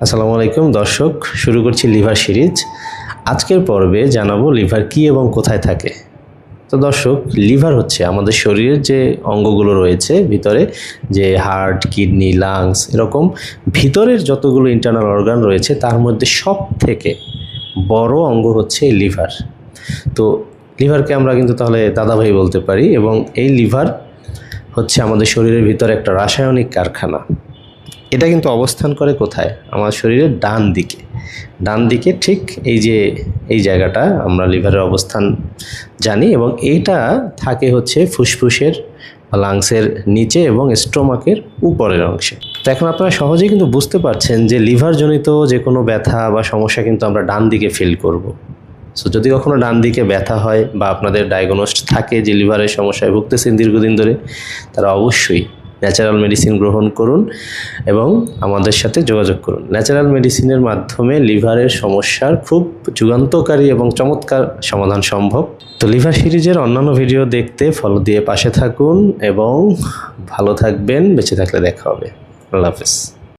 আসসালামু আলাইকুম দর্শক, শুরু করছি লিভার সিরিজ। আজকের পর্বে জানাবো লিভার কি এবং কোথায় থাকে। তো দর্শক, লিভার হচ্ছে আমাদের শরীরের যে অঙ্গগুলো রয়েছে ভিতরে, যে হার্ট, কিডনি, লাংস, এরকম ভিতরের যতগুলো ইন্টারনাল অর্গান রয়েছে তার মধ্যে সব থেকে বড় অঙ্গ হচ্ছে লিভার। তো লিভারকে আমরা কিন্তু তাহলে দাদাভাই বলতে পারি, এবং এই লিভার হচ্ছে আমাদের শরীরের ভিতরে একটা রাসায়নিক কারখানা। এটা কিন্তু অবস্থান করে কোথায়? আমার শরীরের ডান দিকে ঠিক এই জায়গাটা আমরা লিভারের অবস্থান জানি, এবং এইটা থাকে হচ্ছে ফুসফুসের বা লাংসের নিচে এবং স্টোমাকের উপরের অংশে। তো এখন আপনারা সহজেই কিন্তু বুঝতে পারছেন যে লিভারজনিত যে কোনো ব্যথা বা সমস্যা কিন্তু আমরা ডান দিকে ফিল করব। সো যদি কখনো ডান দিকে ব্যথা হয় বা আপনাদের ডায়াগনোসড থাকে যে লিভারের সমস্যায় ভুগতেছেন দীর্ঘদিন ধরে, তারা অবশ্যই ন্যাচারাল মেডিসিন গ্রহণ করুন এবং আমাদের সাথে যোগাযোগ করুন। ন্যাচারাল মেডিসিনের মাধ্যমে লিভারের সমস্যার খুব যুগান্তকারী এবং চমৎকার সমাধান সম্ভব। তো লিভার সিরিজের অন্যান্য ভিডিও দেখতে ফলো দিয়ে পাশে থাকুন এবং ভালো থাকবেন। বেঁচে থাকলে দেখা হবে। আল্লাহ হাফেজ।